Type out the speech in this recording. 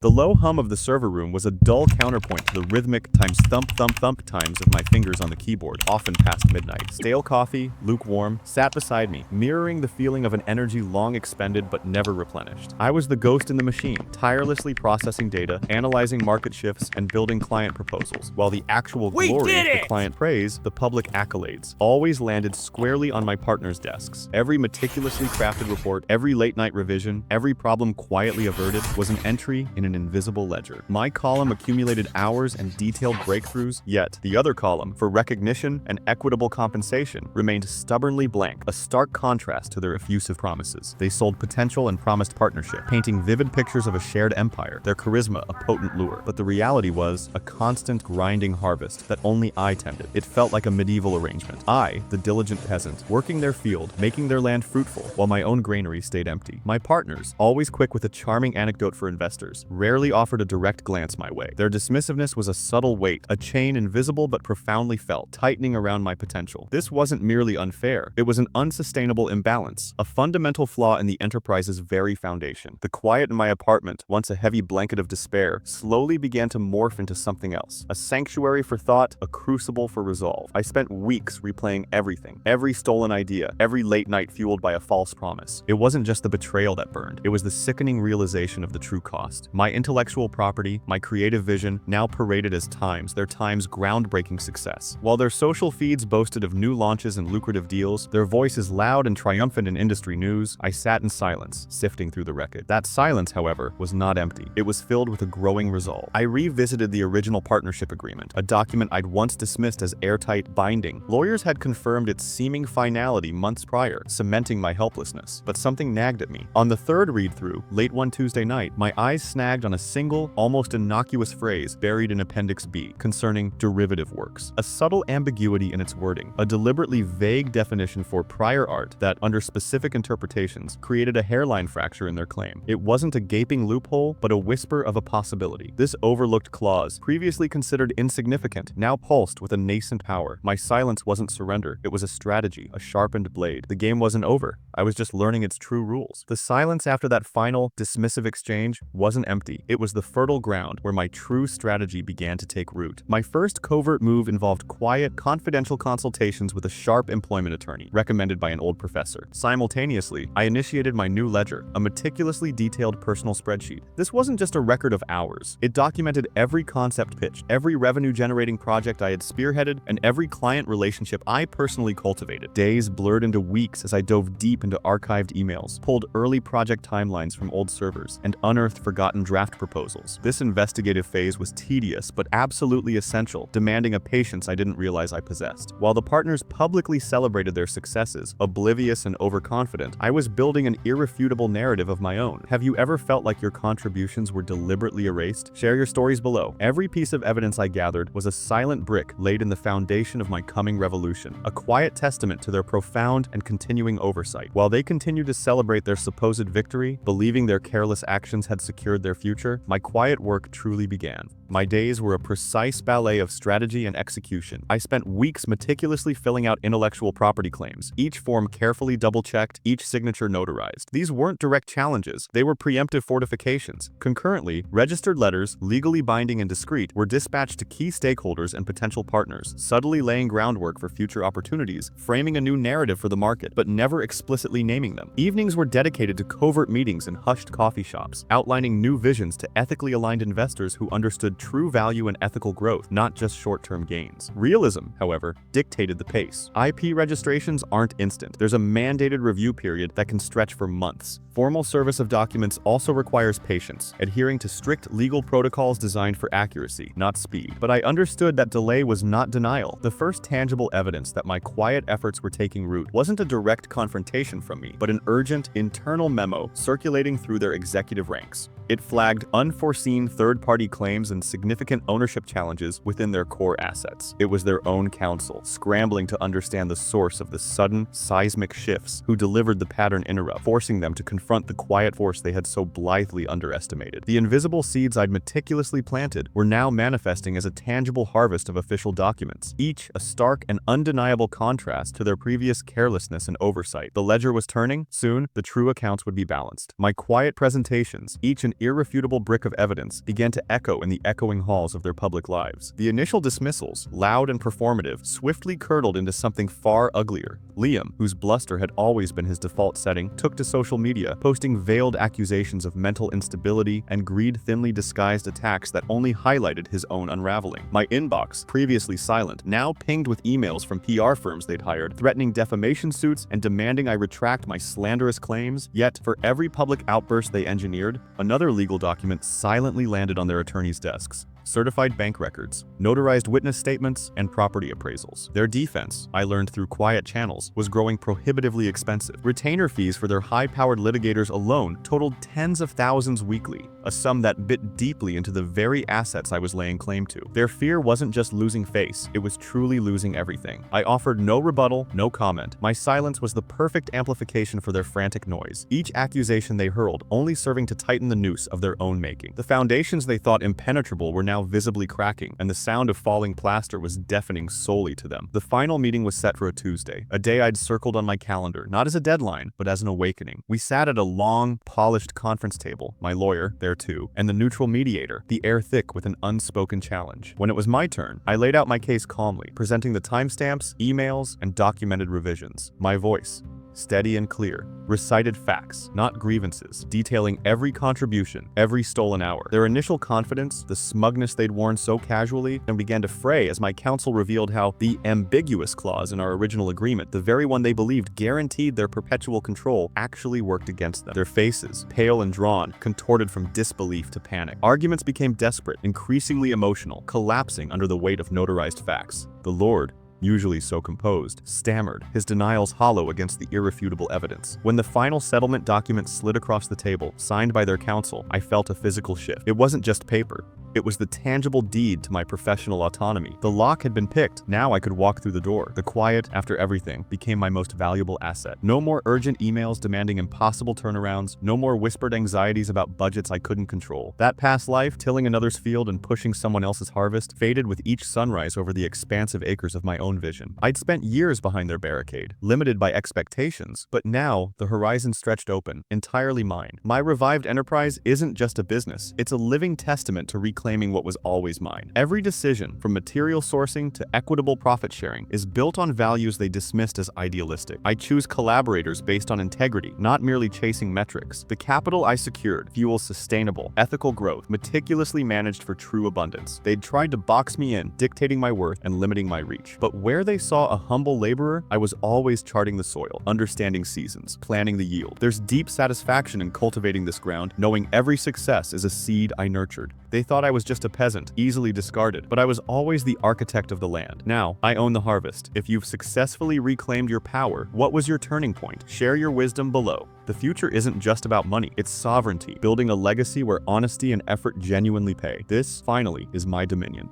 The low hum of the server room was a dull counterpoint to the rhythmic times thump thump thump times of my fingers on the keyboard, often past midnight. Stale coffee, lukewarm, sat beside me, mirroring the feeling of an energy long expended but never replenished. I was the ghost in the machine, tirelessly processing data, analyzing market shifts, and building client proposals, while the actual glory, the client praise, the public accolades, always landed squarely on my partner's desks. Every meticulously crafted report, every late-night revision, every problem quietly averted was an entry in an invisible ledger. My column accumulated hours and detailed breakthroughs, yet the other column, for recognition and equitable compensation, remained stubbornly blank, a stark contrast to their effusive promises. They sold potential and promised partnership, painting vivid pictures of a shared empire, their charisma a potent lure. But the reality was a constant grinding harvest that only I tended. It felt like a medieval arrangement. I, the diligent peasant, working their field, making their land fruitful, while my own granary stayed empty. My partners, always quick with a charming anecdote for investors, rarely offered a direct glance my way. Their dismissiveness was a subtle weight, a chain invisible but profoundly felt, tightening around my potential. This wasn't merely unfair. It was an unsustainable imbalance, a fundamental flaw in the enterprise's very foundation. The quiet in my apartment, once a heavy blanket of despair, slowly began to morph into something else. A sanctuary for thought, a crucible for resolve. I spent weeks replaying everything, every stolen idea, every late night fueled by a false promise. It wasn't just the betrayal that burned. It was the sickening realization of the true cost. My intellectual property, my creative vision, now paraded as their time's groundbreaking success. While their social feeds boasted of new launches and lucrative deals, their voices loud and triumphant in industry news, I sat in silence, sifting through the wreckage. That silence, however, was not empty. It was filled with a growing resolve. I revisited the original partnership agreement, a document I'd once dismissed as airtight binding. Lawyers had confirmed its seeming finality months prior, cementing my helplessness. But something nagged at me. On the third read-through, late one Tuesday night, my eyes snagged on a single, almost innocuous phrase buried in Appendix B, concerning derivative works. A subtle ambiguity in its wording, a deliberately vague definition for prior art that, under specific interpretations, created a hairline fracture in their claim. It wasn't a gaping loophole, but a whisper of a possibility. This overlooked clause, previously considered insignificant, now pulsed with a nascent power. My silence wasn't surrender. It was a strategy, a sharpened blade. The game wasn't over. I was just learning its true rules. The silence after that final, dismissive exchange wasn't empty. It was the fertile ground where my true strategy began to take root. My first covert move involved quiet, confidential consultations with a sharp employment attorney, recommended by an old professor. Simultaneously, I initiated my new ledger, a meticulously detailed personal spreadsheet. This wasn't just a record of hours. It documented every concept pitched, every revenue-generating project I had spearheaded, and every client relationship I personally cultivated. Days blurred into weeks as I dove deep into archived emails, pulled early project timelines from old servers, and unearthed forgotten draft proposals. This investigative phase was tedious but absolutely essential, demanding a patience I didn't realize I possessed. While the partners publicly celebrated their successes, oblivious and overconfident, I was building an irrefutable narrative of my own. Have you ever felt like your contributions were deliberately erased? Share your stories below. Every piece of evidence I gathered was a silent brick laid in the foundation of my coming revolution, a quiet testament to their profound and continuing oversight. While they continued to celebrate their supposed victory, believing their careless actions had secured their future, my quiet work truly began. My days were a precise ballet of strategy and execution. I spent weeks meticulously filling out intellectual property claims, each form carefully double-checked, each signature notarized. These weren't direct challenges, they were preemptive fortifications. Concurrently, registered letters, legally binding and discreet, were dispatched to key stakeholders and potential partners, subtly laying groundwork for future opportunities, framing a new narrative for the market, but never explicitly naming them. Evenings were dedicated to covert meetings in hushed coffee shops, outlining new visions to ethically aligned investors who understood true value in ethical growth, not just short-term gains. Realism, however, dictated the pace. IP registrations aren't instant. There's a mandated review period that can stretch for months. Formal service of documents also requires patience, adhering to strict legal protocols designed for accuracy, not speed. But I understood that delay was not denial. The first tangible evidence that my quiet efforts were taking root wasn't a direct confrontation from me, but an urgent, internal memo circulating through their executive ranks. It flagged unforeseen third-party claims and significant ownership challenges within their core assets. It was their own counsel, scrambling to understand the source of the sudden, seismic shifts, who delivered the pattern interrupt, forcing them to confront the quiet force they had so blithely underestimated. The invisible seeds I'd meticulously planted were now manifesting as a tangible harvest of official documents, each a stark and undeniable contrast to their previous carelessness and oversight. The ledger was turning. Soon, the true accounts would be balanced. My quiet presentations, each an irrefutable brick of evidence began to echo in the echoing halls of their public lives. The initial dismissals, loud and performative, swiftly curdled into something far uglier. Liam, whose bluster had always been his default setting, took to social media, posting veiled accusations of mental instability and greed-thinly disguised attacks that only highlighted his own unraveling. My inbox, previously silent, now pinged with emails from PR firms they'd hired, threatening defamation suits and demanding I retract my slanderous claims. Yet, for every public outburst they engineered, another legal document silently landed on their attorneys' desks. Certified bank records, notarized witness statements, and property appraisals. Their defense, I learned through quiet channels, was growing prohibitively expensive. Retainer fees for their high-powered litigators alone totaled tens of thousands weekly, a sum that bit deeply into the very assets I was laying claim to. Their fear wasn't just losing face, it was truly losing everything. I offered no rebuttal, no comment. My silence was the perfect amplification for their frantic noise, each accusation they hurled only serving to tighten the noose of their own making. The foundations they thought impenetrable were now visibly cracking, and the sound of falling plaster was deafening solely to them. The final meeting was set for a Tuesday, a day I'd circled on my calendar, not as a deadline, but as an awakening. We sat at a long, polished conference table, my lawyer, there too, and the neutral mediator, the air thick with an unspoken challenge. When it was my turn, I laid out my case calmly, presenting the timestamps, emails, and documented revisions. My voice, steady and clear, recited facts, not grievances, detailing every contribution, every stolen hour. Their initial confidence, the smugness they'd worn so casually, and began to fray as my counsel revealed how the ambiguous clause in our original agreement, the very one they believed guaranteed their perpetual control, actually worked against them. Their faces, pale and drawn, contorted from disbelief to panic. Arguments became desperate, increasingly emotional, collapsing under the weight of notarized facts. The Lord, usually so composed, stammered, his denials hollow against the irrefutable evidence. When the final settlement document slid across the table, signed by their counsel, I felt a physical shift. It wasn't just paper. It was the tangible deed to my professional autonomy. The lock had been picked. Now I could walk through the door. The quiet, after everything, became my most valuable asset. No more urgent emails demanding impossible turnarounds. No more whispered anxieties about budgets I couldn't control. That past life, tilling another's field and pushing someone else's harvest, faded with each sunrise over the expansive acres of my own vision. I'd spent years behind their barricade, limited by expectations, but now the horizon stretched open, entirely mine. My revived enterprise isn't just a business. It's a living testament to reclaiming what was always mine. Every decision, from material sourcing to equitable profit sharing, is built on values they dismissed as idealistic. I choose collaborators based on integrity, not merely chasing metrics. The capital I secured fuels sustainable, ethical growth, meticulously managed for true abundance. They'd tried to box me in, dictating my worth and limiting my reach. But where they saw a humble laborer, I was always charting the soil, understanding seasons, planning the yield. There's deep satisfaction in cultivating this ground, knowing every success is a seed I nurtured. They thought I was just a peasant, easily discarded, but I was always the architect of the land. Now, I own the harvest. If you've successfully reclaimed your power, what was your turning point? Share your wisdom below. The future isn't just about money, it's sovereignty, building a legacy where honesty and effort genuinely pay. This, finally, is my dominion.